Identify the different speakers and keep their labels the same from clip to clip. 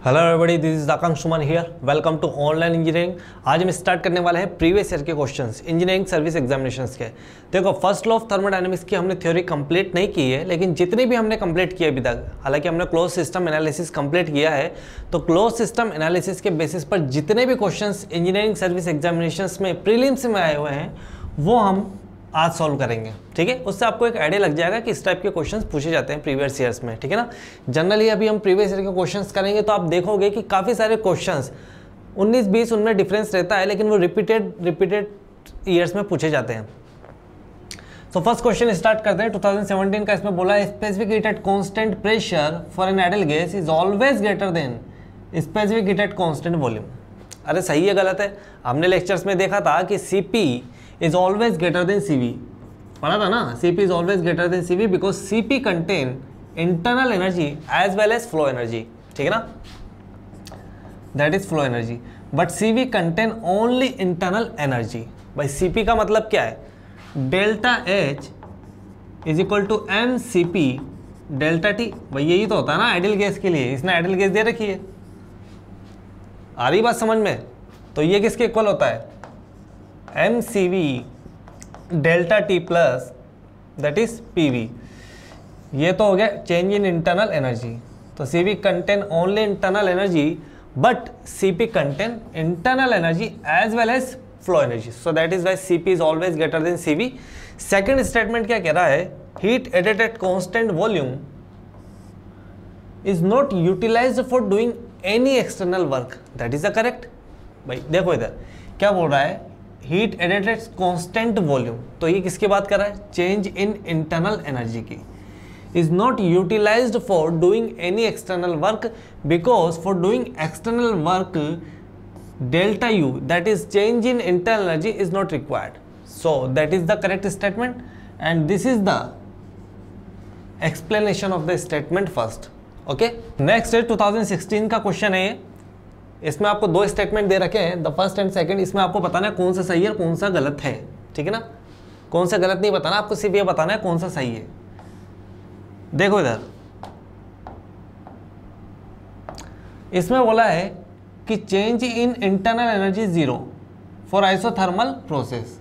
Speaker 1: Hello everybody, this is Akankshuman here. Welcome to online engineering. आज हम start करने वाले हैं प्रीवियस ईयर के क्वेश्चंस इंजीनियरिंग सर्विस एग्जामिनेशंस के। देखो, फर्स्ट लॉ ऑफ थर्मोडायनेमिक्स की हमने थ्योरी कंप्लीट नहीं की है, लेकिन जितनी भी हमने कंप्लीट की है अभी तक, हालांकि हमने क्लोज सिस्टम एनालिसिस कंप्लीट किया है, तो क्लोज सिस्टम एनालिसिस के बेसिस पर जितने भी क्वेश्चंस इंजीनियरिंग सर्विस एग्जामिनेशंस में प्रीलिम्स में आए हुए हैं वो हम आज सॉल्व करेंगे। ठीक है, उससे आपको एक आइडिया लग जाएगा कि इस टाइप के क्वेश्चंस पूछे जाते हैं प्रीवियस ईयर्स में। ठीक है ना, जनरली अभी हम प्रीवियस ईयर के क्वेश्चंस करेंगे तो आप देखोगे कि काफ़ी सारे क्वेश्चंस 19-20 उनमें डिफरेंस रहता है, लेकिन वो रिपीटेड ईयर्स में पूछे जाते हैं। तो फर्स्ट क्वेश्चन स्टार्ट करते हैं 2017 का। इसमें बोला है specific heat at constant pressure for an ideal gas is always greater then specific heat at constant volume. अरे सही है गलत है? हमने लेक्चर्स में देखा था कि Cp is always greater than Cv, पढ़ा था ना। Cp is always greater than Cv because Cp contain internal energy as well as flow energy, ठीक है ना, that is flow energy, but Cv contain only internal energy। भाई Cp का मतलब क्या है? Delta H is equal to mCp delta T। भाई यही तो होता है ना आइडियल गैस के लिए। इसने आइडियल गैस दे रखी है, आ रही बात समझ में? तो ये किसके इक्वल होता है? mCv delta T plus that is PV। ये तो हो गया चेंज इन इंटरनल एनर्जी। तो Cv contain only internal energy but Cp contain internal energy as well as flow energy, so that is why Cp is always greater than Cv। Second statement क्या कह रहा है? Heat added at constant volume is not utilised for doing any external work, that is the correct. भाई देखो इधर क्या बोल रहा है, heat added at constant volume, तो ये किसकी बात कर रहा है? चेंज इन इंटरनल एनर्जी की। Is not utilised for doing any external work because for doing external work delta U that is change in internal energy is not required, so that is the correct statement and this is the explanation of the statement first. Okay, next 2016 का question है ये। इसमें आपको दो statement दे रखे हैं, the first and second. इसमें आपको बताना है कौन सा सही है और कौन सा गलत है। ठीक है ना, कौन सा गलत नहीं बताना, आपको सिर्फ ये बताना है कौन सा सही है। देखो इधर इसमें बोला है कि change in internal energy zero for isothermal process.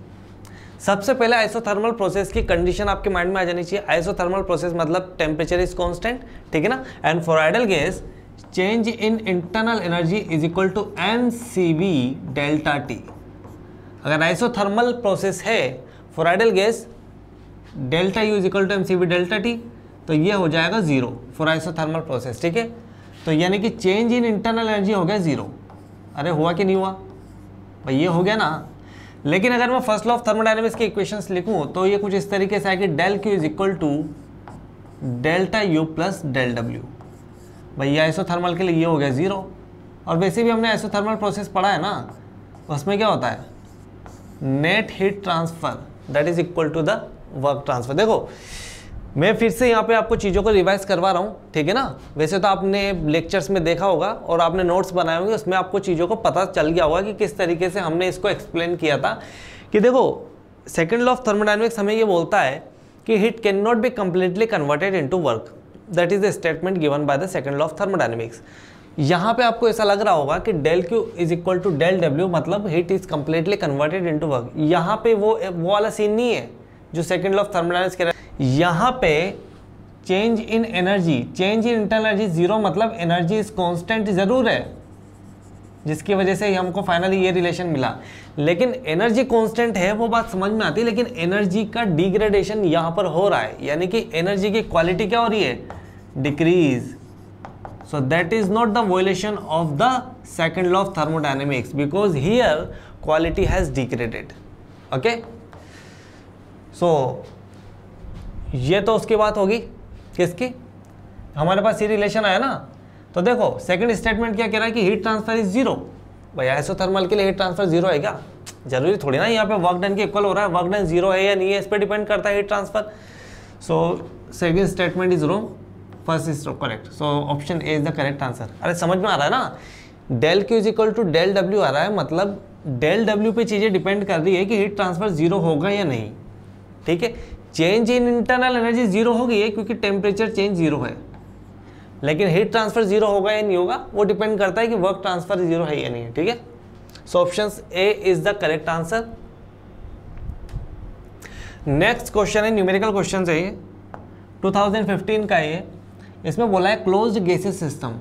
Speaker 1: सबसे पहले आइसोथर्मल प्रोसेस की कंडीशन आपके माइंड में आ जानी चाहिए। आइसोथर्मल प्रोसेस मतलब टेम्परेचर इज कांस्टेंट, ठीक है ना, and for ideal gas change in internal energy is equal to mCv delta T। अगर आइसोथर्मल प्रोसेस है for ideal gas delta U is equal to mCv delta T, तो ये हो जाएगा जीरो फॉर आइसोथर्मल प्रोसेस। ठीक है, तो यानी कि चेंज इन इंटरनल एनर्जी हो गया जीरो। अरे हुआ कि नहीं हुआ भाई? ये हो गया ना। लेकिन अगर मैं फर्स्ट लॉ ऑफ थर्मोडायनेमिक्स के इक्वेशंस लिखूं तो ये कुछ इस तरीके से है कि del Q is equal to delta U plus del W। भाई आइसोथर्मल के लिए ये हो गया जीरो। और वैसे भी हमने आइसोथर्मल प्रोसेस पढ़ा है ना, उसमें क्या होता है? Net heat transfer that is equal to the work transfer. देखो मैं फिर से यहाँ पे आपको चीज़ों को रिवाइज करवा रहा हूँ, ठीक है ना। वैसे तो आपने लेक्चर्स में देखा होगा और आपने नोट्स बनाए होंगे, उसमें आपको चीज़ों को पता चल गया होगा कि किस तरीके से हमने इसको एक्सप्लेन किया था। कि देखो सेकेंड लॉ ऑफ थर्मोडायनेमिक्स हमें ये बोलता है कि heat can not be completely converted into work, that is the statement given by the second law of thermodynamics. यहाँ पे आपको ऐसा लग रहा होगा कि del Q is equal to del W, मतलब heat is completely converted into work. यहाँ पे वो वाला सीन नहीं है जो सेकंड लॉ ऑफ थर्मोडायनेमिक्स कह रहा है। यहाँ पे change in energy, change in internal energy zero, मतलब एनर्जी इज कांस्टेंट जरूर है, जिसकी वजह से हमको फाइनली ये रिलेशन मिला। लेकिन एनर्जी कांस्टेंट है वो बात समझ में आती है, लेकिन एनर्जी का डिग्रेडेशन यहाँ पर हो रहा है, यानी कि एनर्जी की क्वालिटी क्या हो रही है? Decrease. So that is not the violation of the second law of thermodynamics because here quality has degraded. Okay, so ये तो उसकी बात होगी किसकी? हमारे पास ये रिलेशन आया ना। तो देखो सेकंड स्टेटमेंट क्या कह रहा है कि हीट ट्रांसफर इज जीरो। भाई आइसोथर्मल के लिए हीट ट्रांसफर जीरो है क्या? जरूरी थोड़ी ना यहाँ पे वर्क डन के इक्वल हो रहा है। वर्क डन जीरो है या नहीं है इस पर डिपेंड करता है heat transfer. So second statement is wrong, first is correct, so option A is the correct answer. अरे समझ में आ रहा है ना, del Q is equal to del W आ रहा है, मतलब डेल W पे चीज़ें डिपेंड कर रही है कि हीट ट्रांसफर जीरो होगा या नहीं। ठीक है, change in internal energy zero हो गई है क्योंकि टेम्परेचर चेंज जीरो है। लेकिन हीट ट्रांसफर जीरो होगा या नहीं होगा वो डिपेंड करता है कि वर्क ट्रांसफर जीरो है या नहीं है, ठीक है। So option A is the correct answer. Next question है न्यूमेरिकल क्वेश्चन है ये 2015 का। ये इसमें बोला है closed gases system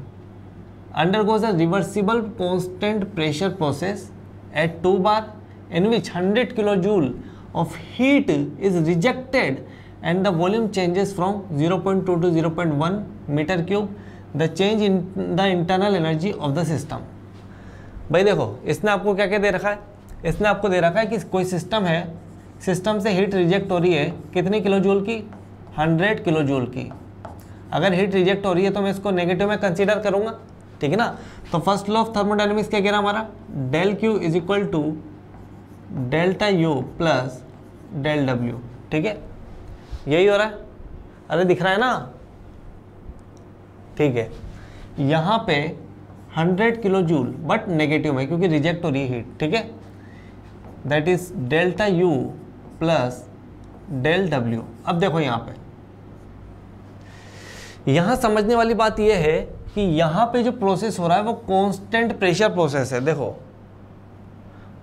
Speaker 1: undergoes a reversible constant pressure process at 2 bar in which 100 kilojoule of heat is rejected and the volume changes from 0.2 to 0.1 meter cube. The change in the internal energy of the system. भाई देखो इसने आपको क्या क्या दे रखा है, इसने आपको दे रखा है कि कोई सिस्टम है, सिस्टम से हीट रिजेक्ट हो रही है कितनी किलो जूल की, 100 किलो जूल की। अगर हीट रिजेक्ट हो रही है तो मैं इसको नेगेटिव में कंसीडर करूंगा, ठीक है ना। तो फर्स्ट लॉ ऑफ थर्मोडायनेमिक्स क्या कह रहा है हमारा, del Q is equal to delta U plus del W, ठीक है। यही हो रहा है, अरे दिख रहा है ना, ठीक है। यहाँ पे 100 किलो जूल बट नेगेटिव में क्योंकि रिजेक्ट हो रही है हीट, ठीक है। That is delta U plus del W. अब देखो यहाँ पे, यहाँ समझने वाली बात यह है कि यहाँ पे जो प्रोसेस हो रहा है वो कांस्टेंट प्रेशर प्रोसेस है। देखो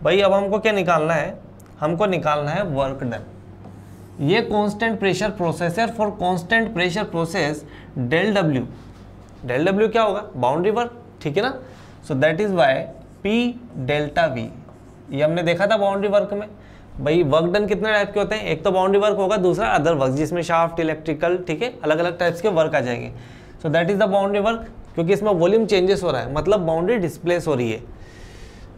Speaker 1: भाई अब हमको क्या निकालना है, हमको निकालना है वर्क डन। ये कांस्टेंट प्रेशर प्रोसेस है, for constant pressure process del W, del W क्या होगा, बाउंड्री वर्क, ठीक है ना। So that is why P delta V, ये हमने देखा था बाउंड्री वर्क में। भाई वर्क डन कितने टाइप के होते हैं, एक तो बाउंड्री वर्क होगा, दूसरा अदर वर्क जिसमें शाफ्ट, इलेक्ट्रिकल, ठीक है, अलग अलग टाइप्स के वर्क आ जाएंगे। सो that is the boundary work, क्योंकि इसमें वॉल्यूम चेंजेस हो रहा है, मतलब बाउंड्री डिस्प्लेस हो रही है।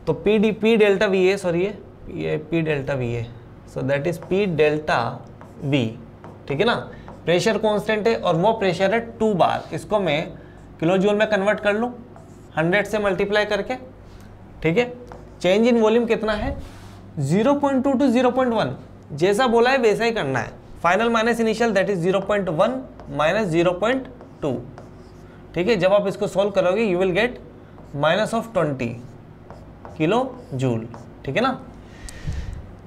Speaker 1: तो पी डेल्टा वी है, सॉरी ये पी डेल्टा वी है, सो that is P delta we, ठीक है ना। प्रेशर कांस्टेंट है और वो प्रेशर है 2 बार, इसको मैं किलो जूल में कन्वर्ट कर लूँ 100 से मल्टीप्लाई करके, ठीक है। चेंज इन वॉल्यूम कितना है, 0.2 टू 0.1, जैसा बोला है वैसा ही करना है। Final minus initial that is 0.1 minus 0.2, ठीक है। जब आप इसको सॉल्व करोगे you will get minus of 20 kilo joule, ठीक है ना।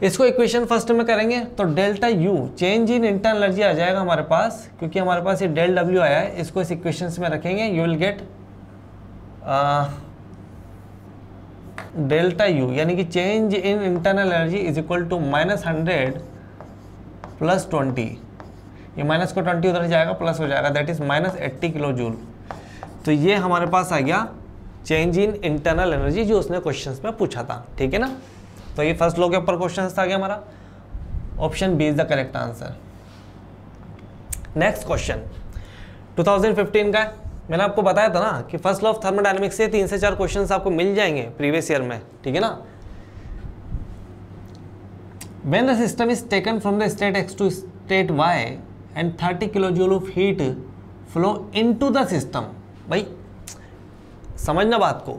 Speaker 1: इसको इक्वेशन फर्स्ट में करेंगे तो delta U change in internal energy आ जाएगा हमारे पास, क्योंकि हमारे पास ये डेल डब्ल्यू आया है, इसको इस इक्वेशन में रखेंगे, you will get delta U यानी कि change in internal energy is equal to -100 plus 20, ये माइनस को 20 उधर जाएगा प्लस हो जाएगा, दैट इज -80 किलो जूल। तो ये हमारे पास आ गया चेंज इन इंटरनल एनर्जी जो उसने क्वेश्चंस में पूछा था, ठीक है ना। तो ये फर्स्ट लॉ के ऊपर क्वेश्चंस आ गया हमारा, option B is the correct answer. Next question 2015 का है, मैंने आपको बताया था ना कि फर्स्ट लॉ ऑफ थर्मोडायनेमिक्स से 3 से 4 क्वेश्चंस आपको मिल जाएंगे प्रीवियस ईयर में, ठीक है ना। When the system is taken from the state X to state Y and 30 kilojoule of heat flow into the system, भाई समझना बात को,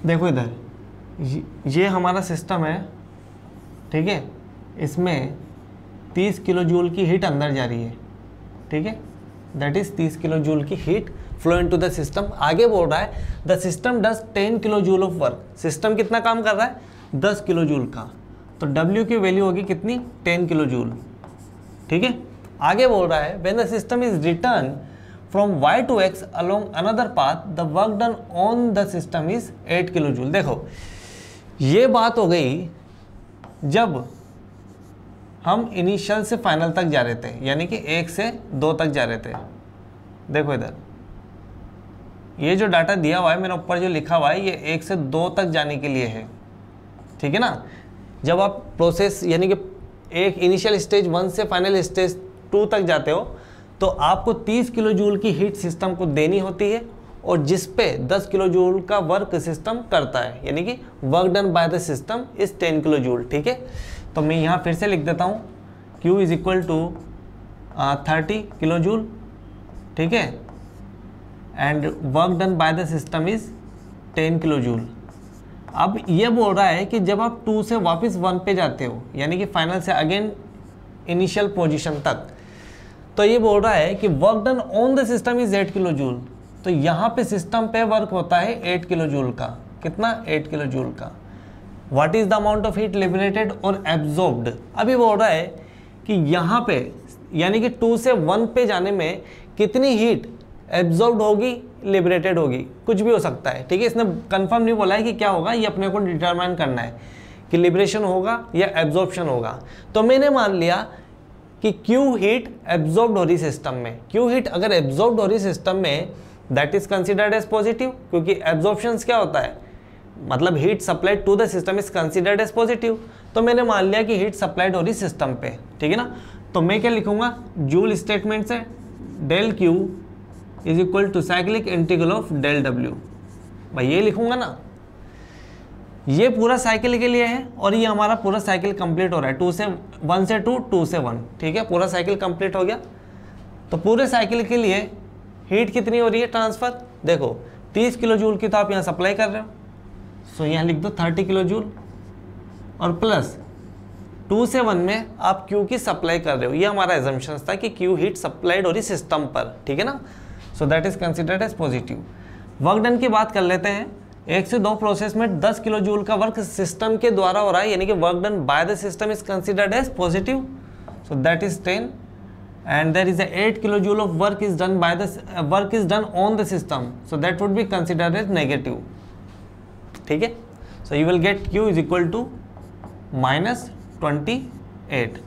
Speaker 1: देखो इधर ये हमारा सिस्टम है, ठीक है, इसमें 30 किलो जूल की हीट अंदर जा रही है, ठीक है, दैट इज 30 किलो जूल की heat flow into the system. आगे बोल रहा है the system does 10 kilo joule of work, system कितना काम कर रहा है, 10 किलो जूल का, तो W की वैल्यू होगी कितनी, 10 किलो जूल, ठीक है। आगे बोल रहा है when the system is return from Y to X along another path the work done on the system is 8 kilo joule. देखो ये बात हो गई जब हम इनिशियल से फाइनल तक जा रहे थे, यानी कि 1 से 2 तक जा रहे थे। देखो इधर ये जो डाटा दिया हुआ है मेरे ऊपर जो लिखा हुआ है ये 1 से 2 तक जाने के लिए है, ठीक है ना। जब आप प्रोसेस यानी कि एक इनिशियल स्टेज 1 से फाइनल स्टेज 2 तक जाते हो तो आपको 30 किलो जूल की हीट सिस्टम को देनी होती है और जिस पे 10 किलो जूल का वर्क सिस्टम करता है, यानी कि work done by the system is 10 kilo joule, ठीक है। तो मैं यहाँ फिर से लिख देता हूँ Q is equal to 30 kilo joule, ठीक है, and work done by the system is 10 kilo joule. अब ये बोल रहा है कि जब आप 2 से वापस 1 पे जाते हो, यानी कि फाइनल से अगेन इनिशियल पोजीशन तक, तो ये बोल रहा है कि work done on the system is 8 kilo joule. तो यहाँ पे सिस्टम पे वर्क होता है 8 किलो जूल का, कितना, 8 किलो जूल का। What is the amount of heat liberated और एब्जॉर्ब्ड। अभी बोल रहा है कि यहाँ पे यानी कि 2 से 1 पे जाने में कितनी हीट एब्जॉर्ब्ड होगी, लिबरेटेड होगी, कुछ भी हो सकता है, ठीक है। इसने कंफर्म नहीं बोला है कि क्या होगा, ये अपने को डिटरमाइन करना है कि लिबरेशन होगा या एब्जॉर्प्शन होगा। तो मैंने मान लिया कि क्यू हीट एब्जॉर्ब्ड हो रही सिस्टम में, क्यू हीट अगर एब्जॉर्ब्ड हो रही सिस्टम में that is considered as positive, क्योंकि एब्जॉर्प्शन क्या होता है, मतलब heat supplied to the system is considered as positive. तो मैंने मान लिया कि हीट सप्लाइड हो रही सिस्टम पे, ठीक है ना। तो मैं क्या लिखूंगा, जूल स्टेटमेंट से del Q is equal to cyclic integral of del W, भाई ये लिखूंगा ना। ये पूरा साइकिल के लिए है और ये हमारा पूरा साइकिल कंप्लीट हो रहा है, 1 से 2, 2 से 1, ठीक है। पूरा साइकिल कंप्लीट हो गया। तो पूरे साइकिल के लिए हीट कितनी हो रही है ट्रांसफ़र, देखो 30 किलो जूल की तो आप यहाँ सप्लाई कर रहे हो, सो यहाँ लिख दो 30 किलो जूल, और प्लस 2 से 1 में आप क्यू की सप्लाई कर रहे हो। ये हमारा एजम्पशन था कि क्यू हीट सप्लाइड हो रही सिस्टम पर, ठीक है ना। So that is considered as positive. Work done की बात कर लेते हैं। 1 से 2 प्रोसेस में 10 किलो जूल का वर्क सिस्टम के द्वारा हो रहा है, यानी कि work done by the system is considered as positive, so that is 10, and there is 8 kilo joule of work is done on the system, so that would be considered as negative, ठीक है। So you will get Q is equal to -28,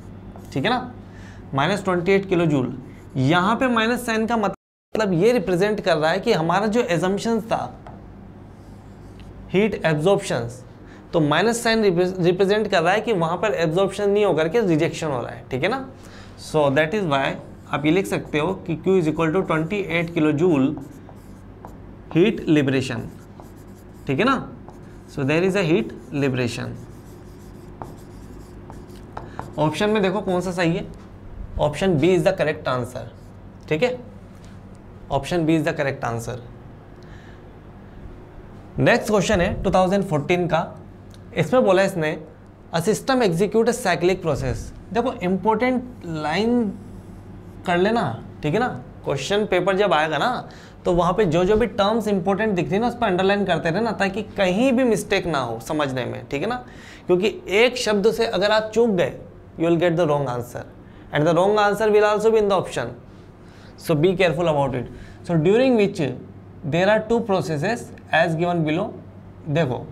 Speaker 1: ठीक है ना, -28 kilo joule. यहाँ पे minus sign का मतलब ये रिप्रेजेंट कर रहा है कि हमारा जो एजम्पशन था हीट एब्जॉर्प्शंस, तो माइनस साइन रिप्रेजेंट कर रहा है कि वहाँ पर एब्जॉर्प्शन नहीं होकर के रिजेक्शन हो रहा है, ठीक है ना। सो दैट इज वाई आप ये लिख सकते हो कि Q is equal to 28 kilo joule heat liberation, ठीक है ना। So there is a heat liberation. Option में देखो कौन सा सही है, option B is the correct answer, ठीक है। Option B is the correct answer. Next question है 2014 का। इसमें बोला इसने a system execute a cyclic process. देखो इंपॉर्टेंट लाइन कर लेना, ठीक है ना। क्वेश्चन पेपर जब आएगा ना तो वहाँ पे जो जो भी टर्म्स इंपॉर्टेंट दिख रही है ना उस पर अंडरलाइन करते रहना, ताकि कहीं भी मिस्टेक ना हो समझने में, ठीक है ना। क्योंकि एक शब्द से अगर आप चूक गए you will get the wrong answer, and the wrong answer will also be in the option, so be careful about it. So during which there are 2 processes as given below. देखो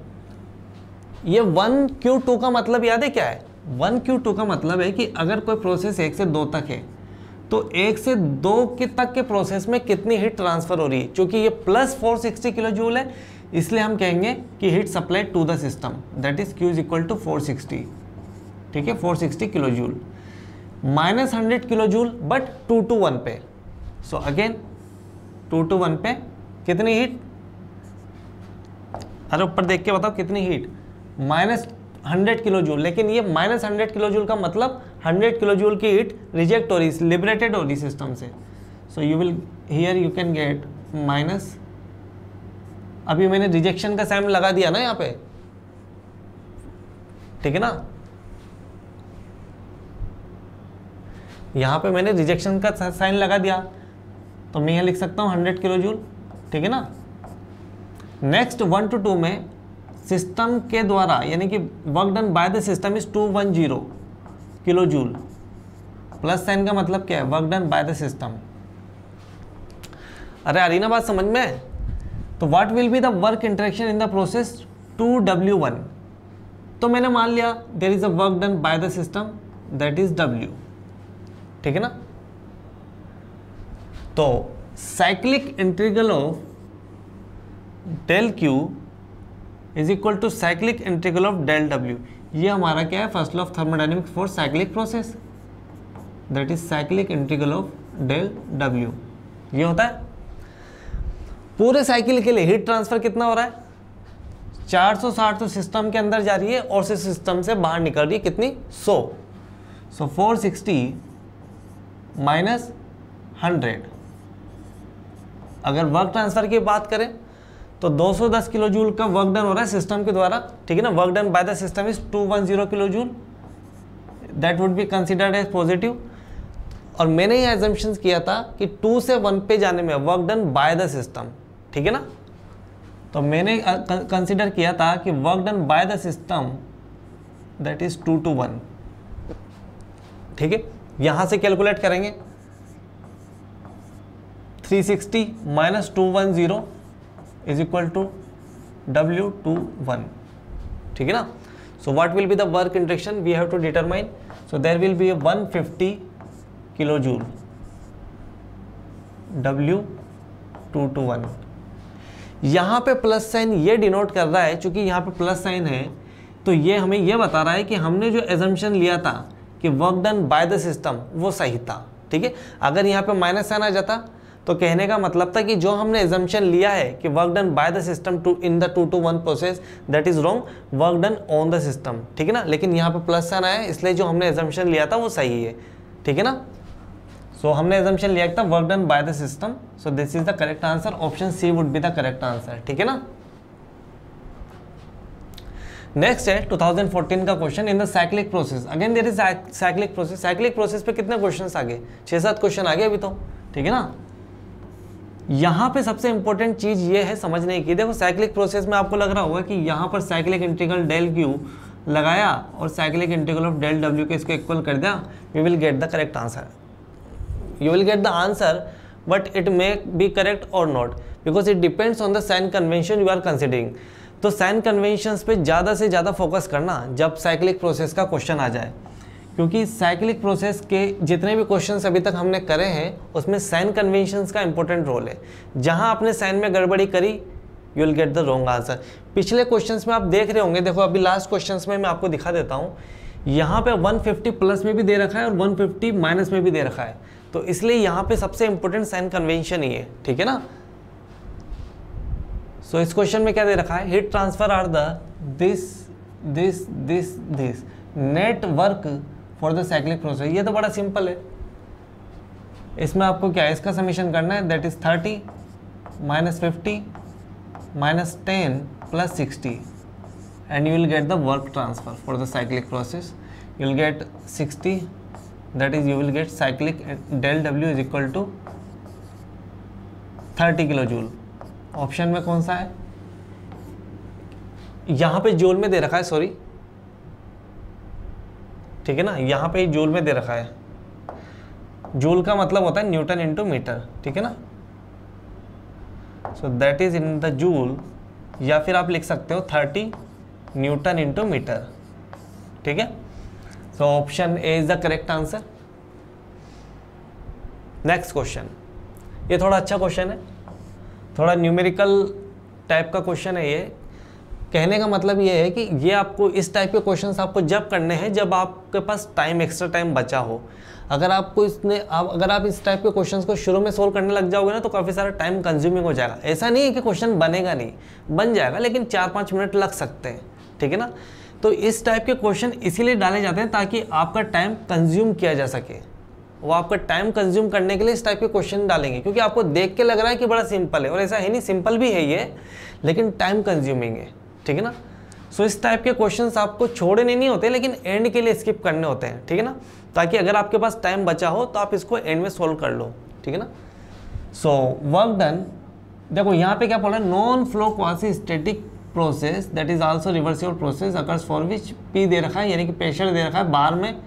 Speaker 1: ये 1Q2 का मतलब याद है क्या है, 1Q2 का मतलब है कि अगर कोई प्रोसेस 1 से 2 तक है तो 1 से 2 के तक के प्रोसेस में कितनी हीट ट्रांसफर हो रही है। क्योंकि ये प्लस 460 किलो जूल है इसलिए हम कहेंगे कि heat supplied to the system, that is Q is equal to 460, ठीक है, 460 kilo joule. -100 kilo joule but 2 to 1 पे। सो अगेन 2 to 1 पे कितनी हीट, अरे ऊपर देख के बताओ कितनी हीट, -100 किलो जूल। लेकिन ये -100 किलो जूल का मतलब 100 किलो जूल की हीट रिजेक्ट हो रही, लिबरेटेड हो रही सिस्टम से। सो you will hear you can get minus, अभी मैंने रिजेक्शन का साइन लगा दिया ना यहाँ पे, ठीक है ना। यहाँ पे मैंने रिजेक्शन का साइन लगा दिया तो मैं यहाँ लिख सकता हूँ 100 किलो जूल, ठीक है ना। नेक्स्ट 1 to 2 में सिस्टम के द्वारा यानी कि work done by the system is 210 kilo joule, plus sign का मतलब क्या है, work done by the system. अरे आ रही ना बात समझ में। तो what will be the work interaction in the process 2W1। तो मैंने मान लिया there is a work done by the system that is W, ठीक है ना। तो cyclic integral of del Q is equal to cyclic integral of del W। ये हमारा क्या है, first law of thermodynamics for cyclic process, that is cyclic integral of del W। ये होता है पूरे साइकिल के लिए हीट ट्रांसफर कितना हो रहा है, 460 तो सिस्टम के अंदर जा रही है और से सिस्टम से बाहर निकल रही है कितनी, 100। So 460 minus 100। अगर वर्क ट्रांसफर की बात करें तो 210 किलो जूल का वर्क डन हो रहा है सिस्टम के द्वारा, ठीक है ना। Work done by the system is 210 kilo joule, that would be considered as positive. और मैंने ये एजम्पशन किया था कि 2 से 1 पे जाने में work done by the system, ठीक है ना। तो मैंने कंसिडर किया था कि work done by the system that is 2 to 1, ठीक है। यहां से कैलकुलेट करेंगे 360 minus 210 is equal to W21, ठीक है ना. So what will be the work interaction we have to determine. So there will be 150 kilo joule W221. यहाँ पे प्लस साइन ये डिनोट कर रहा है, चूंकि यहाँ पे प्लस साइन है तो ये हमें ये बता रहा है कि हमने जो एजम्पशन लिया था कि work done by the system वो सही था. ठीक है, अगर यहाँ पे माइनस साइन आ जाता तो कहने का मतलब था कि जो हमने एजम्पशन लिया है कि work done by the system to in the 2 to 1 process that is wrong, work done on the system. ठीक है ना, लेकिन यहाँ पे प्लस साइन आया इसलिए जो हमने एजम्पशन लिया था वो सही है. ठीक है ना, सो हमने एजम्पशन लिया था work done by the system. So this is the correct answer. Option C would be the correct answer. ठीक है ना. नेक्स्ट है 2014 का question. In the cyclic process, again there is cyclic process. Cyclic process पे कितने questions आ गए? 6-7 question आ गए अभी तो. ठीक है ना. यहाँ पे सबसे इंपॉर्टेंट चीज ये है समझने की. देखो साइक्लिक प्रोसेस में आपको लग रहा होगा कि यहाँ पर साइक्लिक इंटीग्रल डेल क्यू लगाया और cyclic integral of del W के इसको इक्वल कर दिया, we will get the correct answer. You will get the answer but it may be correct or not because it depends on the sign convention you are considering. तो sign conventions पे ज़्यादा से ज़्यादा focus करना जब cyclic process का question आ जाए, क्योंकि साइक्लिक प्रोसेस के जितने भी क्वेश्चंस अभी तक हमने करे हैं उसमें साइन कन्वेंशंस का इंपॉर्टेंट रोल है. जहां आपने साइन में गड़बड़ी करी you will get the wrong answer. पिछले क्वेश्चंस में आप देख रहे होंगे, देखो अभी लास्ट क्वेश्चंस में मैं आपको दिखा देता हूँ. यहाँ पे 150 प्लस में भी दे रखा है और 150 माइनस में भी दे रखा है, तो इसलिए यहाँ पे सबसे इंपॉर्टेंट साइन कन्वेंशन ही है. ठीक है ना. सो इस क्वेश्चन में क्या दे रखा है? Heat transfer R the this net work for the cyclic process. ये तो बड़ा सिंपल है. इसमें आपको क्या है, इसका समीशन करना है, that is 30 minus 50 minus 10 plus 60 and you will get the work transfer for the cyclic process. You will get 60, that is you will get cyclic del W is equal to 30 kilo joule. Option में कौन सा है? यहां पे joule में दे रखा है, sorry. ठीक है ना, यहाँ पे जूल में दे रखा है. जूल का मतलब होता है न्यूटन इंटू मीटर. ठीक है ना. So that is in the joule, या फिर आप लिख सकते हो 30 न्यूटन इंटू मीटर. ठीक है. So option A is the correct answer. Next question, ये थोड़ा अच्छा क्वेश्चन है, थोड़ा न्यूमेरिकल टाइप का क्वेश्चन है. ये कहने का मतलब ये है कि ये आपको इस टाइप के क्वेश्चंस आपको जब करने हैं जब आपके पास टाइम, एक्स्ट्रा टाइम बचा हो. अगर आप इस टाइप के क्वेश्चंस को शुरू में सोल्व करने लग जाओगे ना तो काफ़ी सारा टाइम कंज्यूमिंग हो जाएगा. ऐसा नहीं है कि क्वेश्चन बनेगा नहीं, बन जाएगा, लेकिन 4-5 मिनट लग सकते हैं. ठीक है ना. तो इस टाइप के क्वेश्चन इसीलिए डाले जाते हैं ताकि आपका टाइम कंज्यूम किया जा सके. वो आपका टाइम कंज्यूम करने के लिए इस टाइप के क्वेश्चन डालेंगे, क्योंकि आपको देख के लग रहा है कि बड़ा सिंपल है, और ऐसा है नहीं, सिंपल भी है ये, लेकिन टाइम कंज्यूमिंग है. ठीक है ना. सो इस टाइप के क्वेश्चंस आपको छोड़ने नहीं होते, लेकिन एंड के लिए स्किप करने होते हैं. ठीक है ना, ताकि अगर आपके पास टाइम बचा हो तो आप इसको एंड में सोल्व कर लो. ठीक है ना. सो वर्क डन, देखो यहाँ पे क्या बोला, non flow quasi static process that is also reversible process occurs for which P दे रखा है, यानी कि प्रेशर दे रखा है बार में,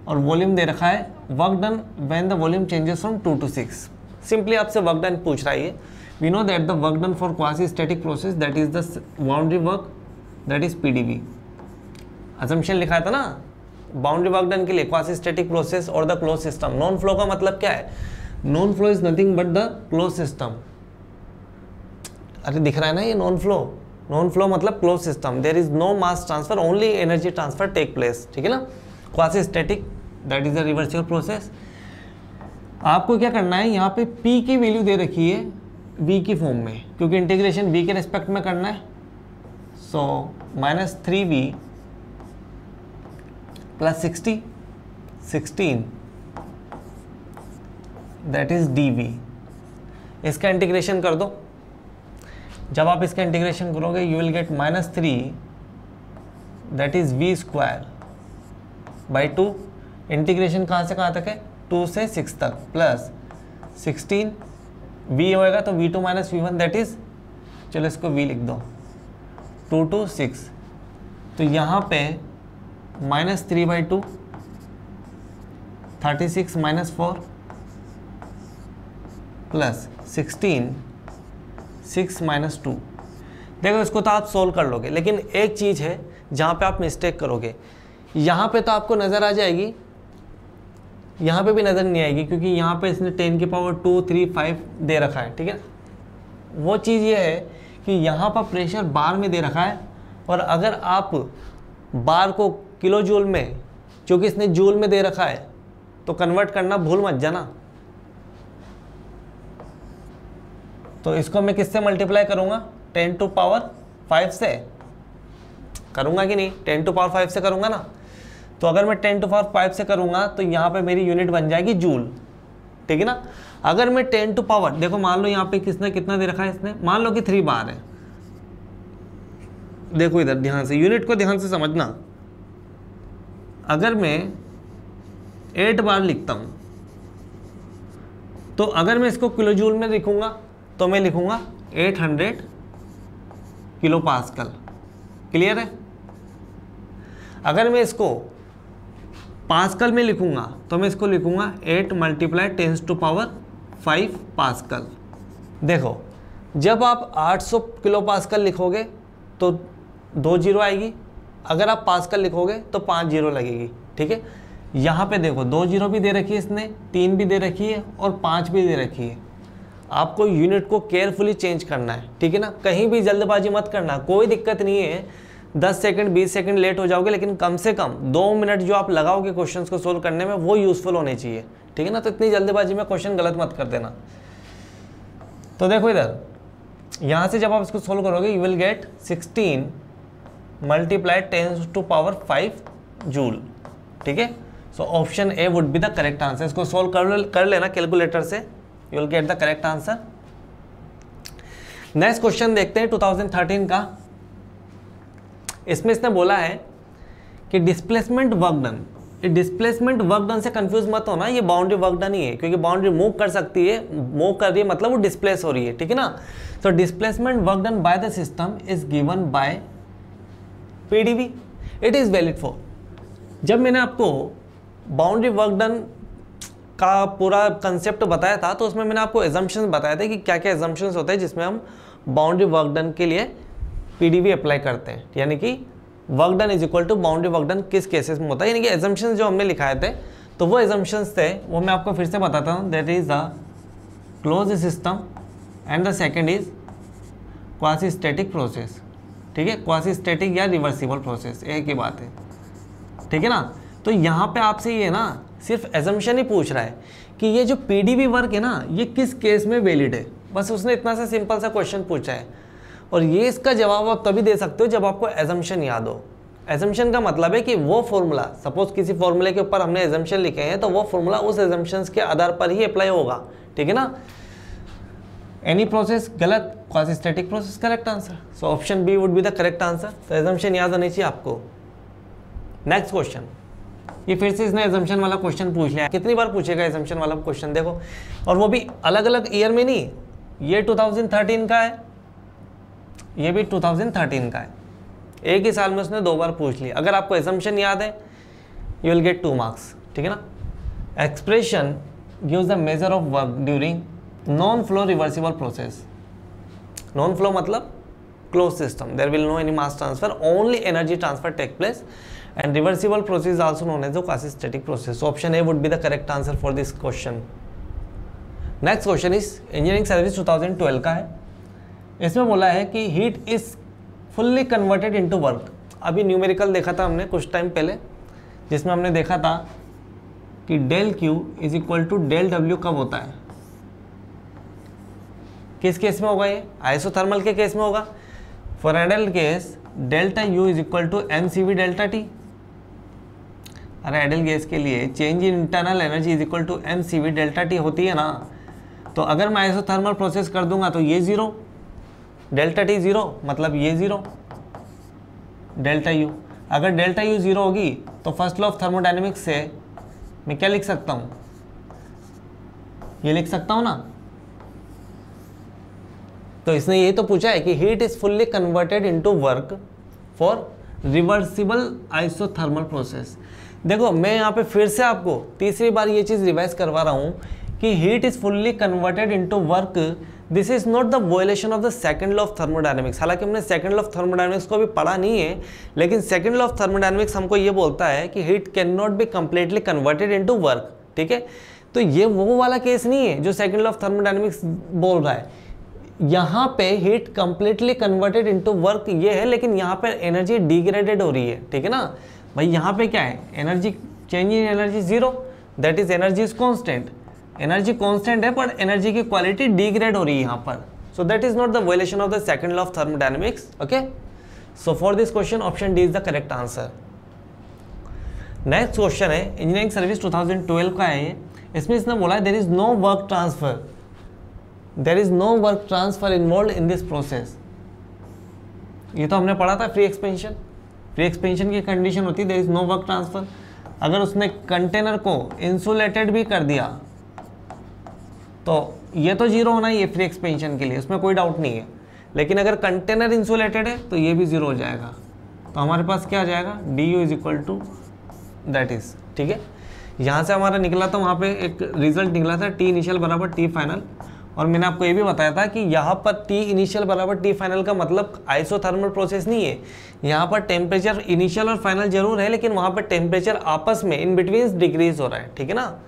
Speaker 1: और वॉल्यूम दे रखा है. Work done when the volume changes from 2 to 6. Simply आपसे वर्क डन पूछ रहा है. We know that the work done for quasi-static process, that is the boundary work, that is PdV. assumption लिखा था ना बाउंड्री वर्क डन के लिए, quasi-static process और the closed system. Non flow का मतलब क्या है? Non flow is nothing but the close system. अरे दिख रहा है ना ये नॉन फ्लो. नॉन फ्लो मतलब close system. There is no mass transfer, only energy transfer take place. ठीक है ना. Quasi static that is the reversible process. आपको क्या करना है, यहाँ पे P की वैल्यू दे रखी है V की फॉर्म में, क्योंकि इंटीग्रेशन V के रिस्पेक्ट में करना है. सो -3V plus 16 that is dV. इसका इंटीग्रेशन कर दो. जब आप इसका इंटीग्रेशन करोगे you will gate -3 that is V square by 2. Integration कहाँ से कहाँ तक है? 2 से 6 तक, प्लस 16 V होएगा तो V2 minus V1 that is, चलो इसको V लिख दो, 2 to 6. तो यहाँ पे -3/2 36 - 4 प्लस 16 6 माइनस 2। देखो इसको तो आप सोल्व कर लोगे, लेकिन एक चीज़ है जहाँ पे आप मिस्टेक करोगे। यहाँ पे तो आपको नज़र आ जाएगी, यहाँ पे भी नज़र नहीं आएगी, क्योंकि यहाँ पे इसने 10 की पावर 2 3 5 दे रखा है, ठीक है। वो चीज़ ये है कि यहाँ पर प्रेशर बार में दे रखा है, और अगर आप बार को किलो जूल में, क्योंकि इसने जूल में दे रखा है, तो कन्वर्ट करना भूल मत जाना। तो इसको मैं किससे मल्टीप्लाई करूँगा? 10 टू पावर 5 से करूँगा कि नहीं? 10 टू पावर 5 से करूँगा ना। तो अगर मैं 10 टू पावर 5 से करूँगा तो यहाँ पे मेरी यूनिट बन जाएगी जूल, ठीक है ना। अगर मैं 10 टू पावर, देखो मान लो यहाँ पे किसने कितना दे रखा है, इसने मान लो कि 3 बार है। देखो इधर ध्यान से, यूनिट को ध्यान से समझना। अगर मैं 8 बार लिखता हूँ, तो अगर मैं इसको किलो जूल में लिखूँगा तो मैं लिखूँगा 800 किलो पास्कल। क्लियर है? अगर मैं इसको पास्कल में लिखूँगा तो मैं इसको लिखूँगा 8 मल्टीप्लाई 10 टू पावर 5 पास्कल। देखो जब आप 800 किलो पास्कल लिखोगे तो 2 जीरो आएगी, अगर आप पास्कल लिखोगे तो 5 जीरो लगेगी, ठीक है। यहाँ पे देखो 2 जीरो भी दे रखी है इसने, 3 भी दे रखी है और 5 भी दे रखी है। आपको यूनिट को केयरफुली चेंज करना है, ठीक है ना। कहीं भी जल्दबाजी मत करना, कोई दिक्कत नहीं है। 10 सेकंड 20 सेकंड लेट हो जाओगे, लेकिन कम से कम 2 मिनट जो आप लगाओगे क्वेश्चंस को सोल्व करने में, वो यूजफुल होने चाहिए, ठीक है ना। तो इतनी जल्दबाजी में क्वेश्चन गलत मत कर देना। तो देखो इधर, यहाँ से जब आप इसको सोल्व करोगे you will get 16 multiply 10 to power 5 joule, ठीक है। So option A would be the correct answer. इसको सोल्व कर लेना कैलकुलेटर से, you will get the correct answer. Next question देखते हैं 2013 का। इसमें इसने बोला है कि displacement work done. Displacement work done से कंफ्यूज मत होना, ये बाउंड्री वर्क डन ही है, क्योंकि बाउंड्री मूव कर सकती है, मूव कर रही है मतलब वो डिस्प्लेस हो रही है, ठीक है ना। तो displacement work done by the system is given by PDV, it is valid for. जब मैंने आपको बाउंड्री वर्क डन का पूरा कंसेप्ट बताया था, तो उसमें मैंने आपको एजम्पशंस बताए थे कि क्या क्या एजम्पशंस होते हैं जिसमें हम बाउंड्री वर्क डन के लिए पीडीवी अप्लाई करते हैं, यानी कि work done is equal to boundary work done किस केसेस में होता है। यानी कि एजम्पशंस जो हमने लिखाए थे, तो वो एजम्पशंस थे, वो मैं आपको फिर से बताता हूँ। That is the close system and the second is quasi static process, ठीक है। क्वासी स्टैटिक या रिवर्सिबल प्रोसेस, एक ही बात है, ठीक है ना। तो यहाँ पे आपसे ये ना सिर्फ एजम्पशन ही पूछ रहा है कि ये जो पीडीवी वर्क है ना, ये किस केस में वैलिड है, बस उसने इतना सा सिंपल सा क्वेश्चन पूछा है। और ये इसका जवाब आप तभी दे सकते हो जब आपको एजम्पशन याद हो। एजम्पशन का मतलब है कि वो फॉर्मूला, सपोज किसी फॉर्मूले के ऊपर हमने एजम्पशन लिखे हैं, तो वो फॉर्मूला उस एजम्पशन के आधार पर ही अप्लाई होगा, ठीक है ना। एनी प्रोसेस गलत, quasi static process correct answer. So option B would be the correct answer. तो एजम्पशन याद होनी चाहिए आपको। नेक्स्ट क्वेश्चन, ये फिर से इसने एजम्पशन वाला क्वेश्चन पूछ लिया। कितनी बार पूछेगा एजम्पशन वाला क्वेश्चन, देखो, और वो भी अलग अलग ईयर में नहीं। ये 2013 का है, ये भी 2013 का है। एक ही साल में उसने 2 बार पूछ लिया। अगर आपको एजम्पशन याद है यू विल गेट 2 मार्क्स, ठीक है ना। Expression gives the measure of work during non flow reversible process. Non flow मतलब close system, there will no any mass transfer, only energy transfer take place, and reversible process is also known as the quasi-static process. So option A would be the correct answer for this question. Next question is engineering service 2012 का है। इसमें बोला है कि heat is fully converted into work। अभी numerical देखा था हमने कुछ टाइम पहले, जिसमें हमने देखा था कि del Q is equal to del W कब होता है, किस केस में होगा ये? आइसोथर्मल के केस में होगा। For ideal case delta U is equal to mCV delta T। अरे आइडियल गैस के लिए change in internal energy is equal to mCV delta T होती है ना। तो अगर मैं आइसोथर्मल प्रोसेस कर दूंगा तो ये 0, डेल्टा T 0 मतलब ये 0, डेल्टा U। अगर डेल्टा U 0 होगी तो फर्स्ट लॉ ऑफ थर्मोडायनेमिक्स से मैं क्या लिख सकता हूँ, ये लिख सकता हूँ ना। तो इसने ये तो पूछा है कि heat is fully converted into work for reversible isothermal process. देखो मैं यहाँ पे फिर से आपको तीसरी बार ये चीज़ रिवाइज करवा रहा हूँ कि heat is fully converted into work, this is not the violation of the second law of thermodynamics. हालांकि हमने सेकंड लॉ ऑफ थर्मोडायनेमिक्स को भी पढ़ा नहीं है, लेकिन सेकंड लॉ ऑफ थर्मोडायनेमिक्स हमको ये बोलता है कि heat can not be completely converted into work. ठीक है, तो ये वो वाला केस नहीं है जो सेकंड लॉ ऑफ थर्मोडायनेमिक्स बोल रहा है। यहाँ पे heat completely converted into work ये है, लेकिन यहाँ पे एनर्जी डिग्रेडेड हो रही है। ठीक है ना भाई, यहाँ पे क्या है, energy change in energy zero, that is energy is constant. Energy constant है पर एनर्जी की क्वालिटी डिग्रेड हो रही है यहाँ पर, so that is not the violation of the second law of thermodynamics. Okay, so for this question option D is the correct answer. Next question है engineering service 2012 का है ये। इसमें इसने बोला है there is no work transfer, there is no work transfer involve in this process. ये तो हमने पढ़ा था फ्री एक्सपेंशन। फ्री एक्सपेंशन की कंडीशन होती है there is no work transfer. अगर उसने कंटेनर को इंसुलेटेड भी कर दिया तो ये तो जीरो होना ही है फ्री एक्सपेंशन के लिए, उसमें कोई डाउट नहीं है। लेकिन अगर कंटेनर इंसुलेटेड है तो ये भी जीरो हो जाएगा। तो हमारे पास क्या आ जाएगा, D U is equal to that is. ठीक है, यहाँ से हमारा निकला था, वहाँ पे एक रिजल्ट निकला था टी इनिशियल बराबर टी फाइनल। और मैंने आपको ये भी बताया था कि यहाँ पर टी इनिशियल बराबर टी फाइनल का मतलब आइसोथर्मल प्रोसेस नहीं है। यहाँ पर टेम्परेचर इनिशियल और फाइनल जरूर है, लेकिन वहाँ पर टेम्परेचर आपस में इन बिटवीन डिक्रीज हो रहा है। ठीक है ना।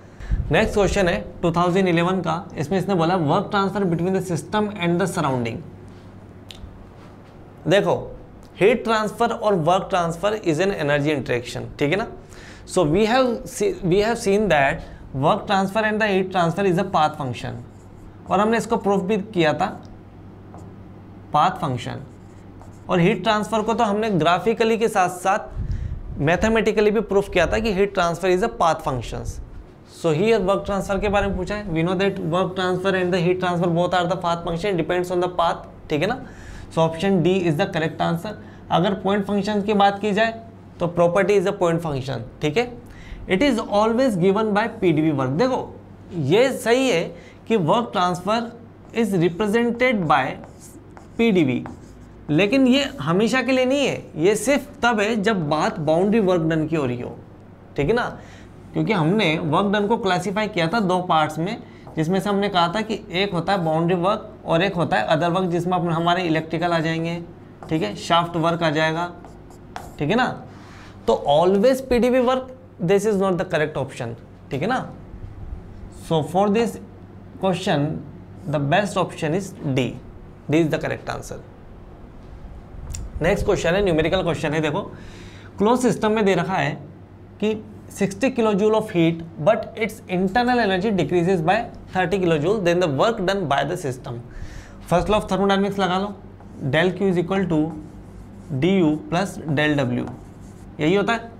Speaker 1: नेक्स्ट क्वेश्चन है 2011 का। इसमें इसने बोला work transfer between the system and the surrounding. देखो, हीट ट्रांसफर और work transfer is an energy interaction. ठीक है ना। So we have seen that work transfer and the heat transfer is a path function, और हमने इसको proof भी किया था, पाथ फंक्शन। और हीट ट्रांसफर को तो हमने ग्राफिकली के साथ साथ मैथमेटिकली भी प्रूफ किया था कि heat transfer is a path functions. So here work transfer के बारे में पूछा है। We know that work transfer and the heat transfer both are the path function, depends on the path. ठीक है ना। So option D is the correct answer. अगर point function की बात की जाए तो property is a point function. ठीक है, it is always given by PDV work. देखो ये सही है कि work transfer is represented by PDV, लेकिन ये हमेशा के लिए नहीं है, ये सिर्फ तब है जब बात बाउंड्री वर्क डन की हो रही हो। ठीक है ना, क्योंकि हमने वर्क डन को क्लासीफाई किया था दो पार्ट्स में, जिसमें से हमने कहा था कि एक होता है बाउंड्री वर्क और एक होता है अदर वर्क, जिसमें हमारे इलेक्ट्रिकल आ जाएंगे। ठीक है, शाफ्ट वर्क आ जाएगा। ठीक है ना। तो always PDV work, this is not the correct option. ठीक है ना। सो for this question the best option is D, D is the correct answer. Next question है न्यूमेरिकल क्वेश्चन है। देखो, क्लोज सिस्टम में दे रखा है कि 60 kilo joule of heat but it's internal energy decreases by 30 kilo joule, then the work done by the system. First law of thermodynamics लगा लो, del Q is equal to d U plus del W, यही होता है।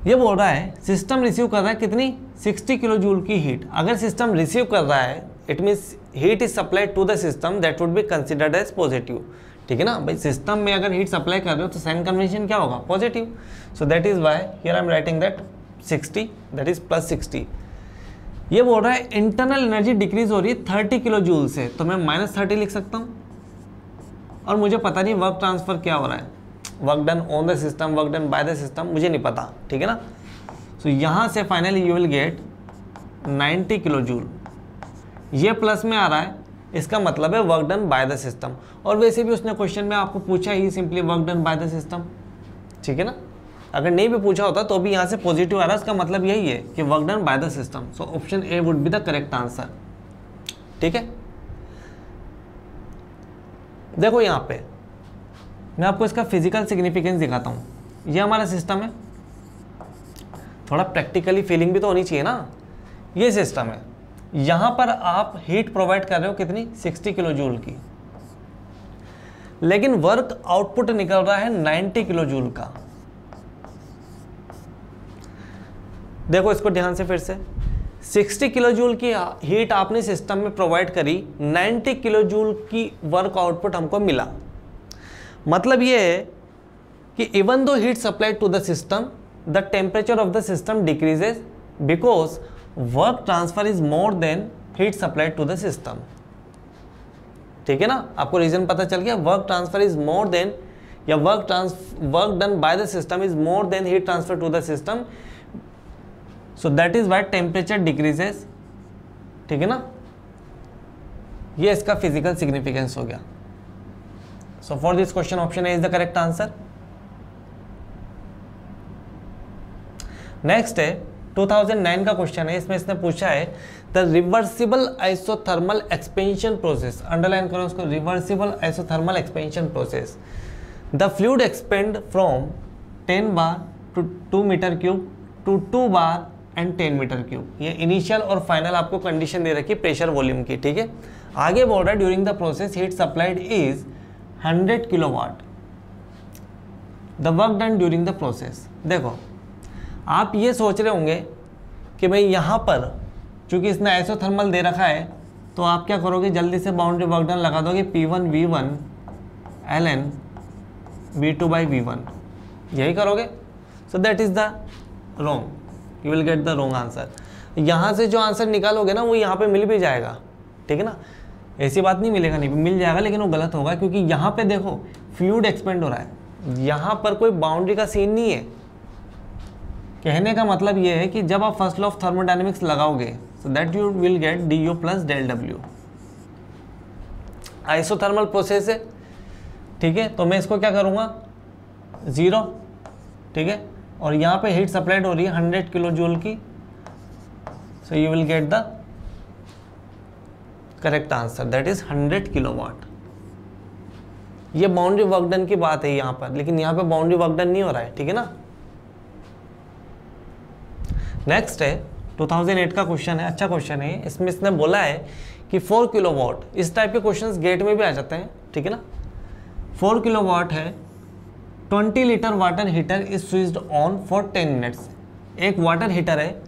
Speaker 1: ये बोल रहा है system receive कर रहा है कितनी, 60 किलो जूल की हीट। अगर सिस्टम रिसीव कर रहा है it means heat is supplied to the system, that would be considered as positive. ठीक है ना भाई, सिस्टम में अगर हीट सप्लाई कर रहे हो तो साइन कन्वेंशन क्या होगा, positive. So that is why here I am writing that 60, that is plus 60। ये बोल रहा है इंटरनल एनर्जी डिक्रीज हो रही है 30 किलो जूल से, तो मैं -30 लिख सकता हूँ। और मुझे पता नहीं वर्क ट्रांसफर क्या हो रहा है, work done on the system, work done by the system, मुझे नहीं पता। ठीक है ना। सो यहाँ से finally you will get 90 kilo joule. ये प्लस में आ रहा है, इसका मतलब है work done by the system. और वैसे भी उसने क्वेश्चन में आपको पूछा ही simply work done by the system. ठीक है ना। अगर नहीं भी पूछा होता तो भी यहाँ से पॉजिटिव आ रहा है, इसका मतलब यही है कि work done by the system. So option A would be the correct answer. ठीक है। देखो यहाँ पे मैं आपको इसका फिजिकल सिग्निफिकेंस दिखाता हूँ। ये हमारा सिस्टम है, थोड़ा प्रैक्टिकली फीलिंग भी तो होनी चाहिए ना। ये सिस्टम है, यहाँ पर आप हीट प्रोवाइड कर रहे हो कितनी, 60 किलो जूल की, लेकिन वर्क आउटपुट निकल रहा है 90 किलो जूल का। देखो इसको ध्यान से फिर से, 60 किलो जूल की हीट आपने सिस्टम में प्रोवाइड करी, 90 किलो जूल की वर्क आउटपुट हमको मिला। मतलब ये है कि even though heat supplied to the system, the temperature of the system decreases because work transfer is more than heat supplied to the system. ठीक है ना, आपको रीजन पता चल गया। Work transfer is more than, या work done by the system is more than heat transfer to the system, so that is why temperature decreases ठीक है ना, ये इसका फिजिकल सिग्निफिकेंस हो गया। So for this question option A is the correct answer. Next है 2009 का question है, इसमें इसने पूछा है the reversible isothermal expansion process, underline करो उसको, reversible isothermal expansion process, the fluid expand from 10 bar to 2 meter cube to 2 bar and 10 meter cube. ये इनिशियल और फाइनल आपको कंडीशन दे रखी प्रेशर वॉल्यूम की, ठीक है। आगे बोल रहा है during the process heat supplied is 100 kilowatt, the work done during the process. देखो आप ये सोच रहे होंगे कि भाई यहाँ पर चूंकि इसने आइसोथर्मल दे रखा है तो आप क्या करोगे, जल्दी से बाउंड्री वर्क डन लगा दोगे P1 V1 ln V2 by V1, यही करोगे। सो that is the wrong, you will get the wrong answer. यहाँ से जो आंसर निकालोगे ना वो यहाँ पे मिल भी जाएगा, ठीक है ना, ऐसी बात नहीं मिलेगा नहीं, मिल जाएगा, लेकिन वो गलत होगा क्योंकि यहाँ पे देखो फ्लूइड एक्सपेंड हो रहा है, यहाँ पर कोई बाउंड्री का सीन नहीं है। कहने का मतलब ये है कि जब आप फर्स्ट लॉ ऑफ थर्मोडायनेमिक्स लगाओगे so that you will get du plus del W. Isothermal process है, ठीक है, तो मैं इसको क्या करूँगा 0, ठीक है, और यहाँ पे हीट सप्लाइड हो रही है 100 किलो जूल की, सो you will get the correct answer that is 100 kilowatt. ये बाउंड्री वर्क डन की बात है यहाँ पर, लेकिन यहाँ पे बाउंड्री वर्क डन नहीं हो रहा है, ठीक है ना। नेक्स्ट है 2008 का क्वेश्चन है, अच्छा क्वेश्चन है, इसमें इसने बोला है कि 4 किलोवाट, इस टाइप के क्वेश्चंस गेट में भी आ जाते हैं, ठीक है ना। 4 किलोवाट है, 20 litre water heater is switched on for 10 minutes. एक वाटर हीटर है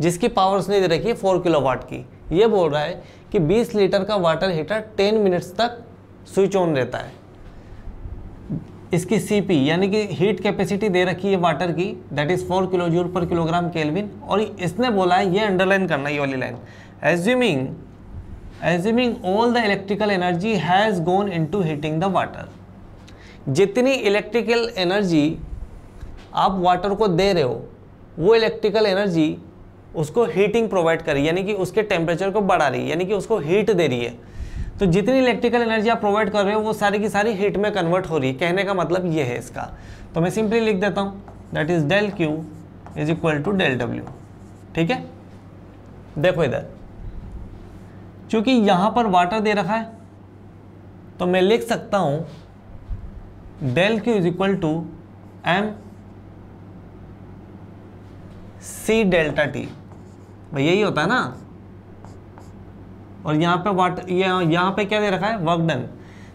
Speaker 1: जिसकी पावर उसने दे रखी है 4 किलोवाट की, ये बोल रहा है कि 20 लीटर का वाटर हीटर 10 मिनट्स तक स्विच ऑन रहता है। इसकी CP यानी कि हीट कैपेसिटी दे रखी है वाटर की, दैट इज 4 किलो जूल पर किलोग्राम केल्विन, और इसने बोला है, ये अंडरलाइन करना ये वाली line, assuming all the electrical energy has gone into heating the water. जितनी इलेक्ट्रिकल एनर्जी आप वाटर को दे रहे हो वो इलेक्ट्रिकल एनर्जी उसको हीटिंग प्रोवाइड कर रही है, यानी कि उसके टेम्परेचर को बढ़ा रही है, यानी कि उसको हीट दे रही है। तो जितनी इलेक्ट्रिकल एनर्जी आप प्रोवाइड कर रहे हो वो सारी की सारी हीट में कन्वर्ट हो रही है, कहने का मतलब ये है इसका। तो मैं सिंपली लिख देता हूँ that is del Q is equal to del W, ठीक है। देखो इधर चूंकि यहाँ पर वाटर दे रखा है तो मैं लिख सकता हूँ del Q is equal to M C delta T, भाई यही होता है ना। और यहाँ पे वाटर, यहाँ पे क्या दे रखा है, वर्क डन।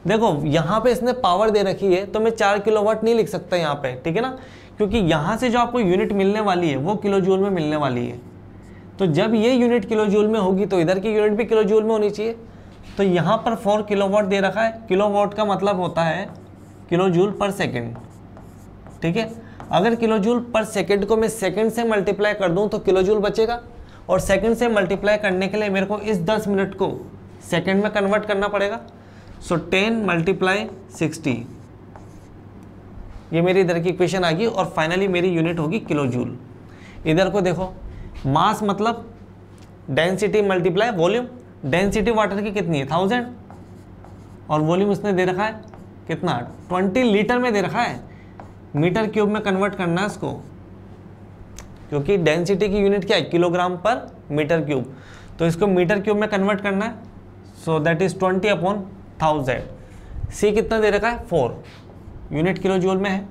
Speaker 1: देखो यहाँ पे इसने पावर दे रखी है तो मैं 4 किलोवाट नहीं लिख सकता यहाँ पे, ठीक है ना, क्योंकि यहाँ से जो आपको यूनिट मिलने वाली है वो किलो जूल में मिलने वाली है। तो जब ये यूनिट किलो जूल में होगी तो इधर की यूनिट भी किलो जूल में होनी चाहिए। तो यहाँ पर 4 किलोवाट दे रखा है, किलोवाट का मतलब होता है किलो जूल पर सेकेंड, ठीक है। अगर किलो जूल पर सेकेंड को मैं सेकेंड से मल्टीप्लाई कर दूँ तो किलो जूल बचेगा, और सेकंड से मल्टीप्लाई करने के लिए मेरे को इस 10 मिनट को सेकंड में कन्वर्ट करना पड़ेगा। सो 10 मल्टीप्लाई 60, ये मेरी इधर की इक्वेशन आ गई, और फाइनली मेरी यूनिट होगी किलो जूल। इधर को देखो, मास मतलब density multiply volume, density water की कितनी है 1000, और वॉल्यूम उसने दे रखा है कितना 20 लीटर में दे रखा है, मीटर क्यूब में कन्वर्ट करना है इसको, क्योंकि डेंसिटी की यूनिट क्या है किलोग्राम पर मीटर क्यूब, तो इसको मीटर क्यूब में कन्वर्ट करना है। सो दैट इज 20/1000। C कितना दे रखा है 4, यूनिट किलो जूल में है,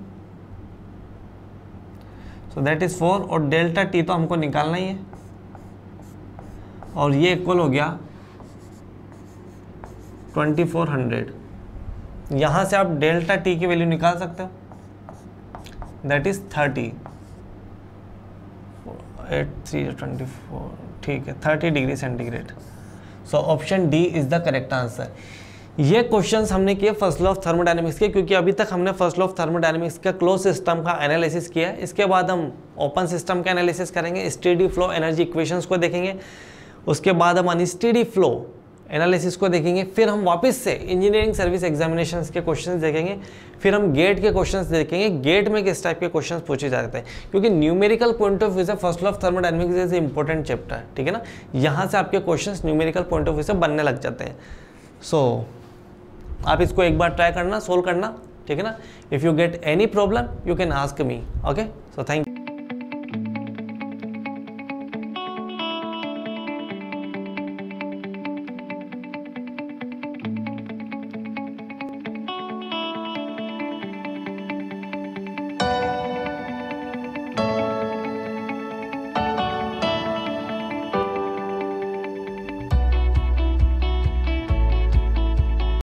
Speaker 1: सो दैट इज 4, और डेल्टा T तो हमको निकालना ही है, और ये इक्वल हो गया 2400। यहाँ से आप डेल्टा T की वैल्यू निकाल सकते हो, दैट इज 30, 8 3 24, ठीक है 30 degree centigrade. So option D is the correct answer. ये क्वेश्चंस हमने किए फर्स्ट लॉ ऑफ थर्मोडायनेमिक्स के, क्योंकि अभी तक हमने फर्स्ट लॉ ऑफ थर्मोडायनेमिक्स का क्लोज सिस्टम का एनालिसिस किया है। इसके बाद हम ओपन सिस्टम का एनालिसिस करेंगे, स्टेडी फ्लो एनर्जी इक्वेशंस को देखेंगे, उसके बाद हम अनस्टेडी फ्लो एनालिसिस को देखेंगे, फिर हम वापस से इंजीनियरिंग सर्विस एग्जामिनेशंस के क्वेश्चंस देखेंगे, फिर हम गेट के क्वेश्चंस देखेंगे, गेट में किस टाइप के क्वेश्चंस पूछे जाते हैं, क्योंकि न्यूमेरिकल पॉइंट ऑफ व्यू से first law of thermodynamics is important chapter, ठीक है ना। यहाँ से आपके questions numerical point of view से बनने लग जाते हैं। सो आप इसको एक बार ट्राई करना, सोल्व करना, ठीक है ना। If you get any problem you can ask me, okay. So thank you.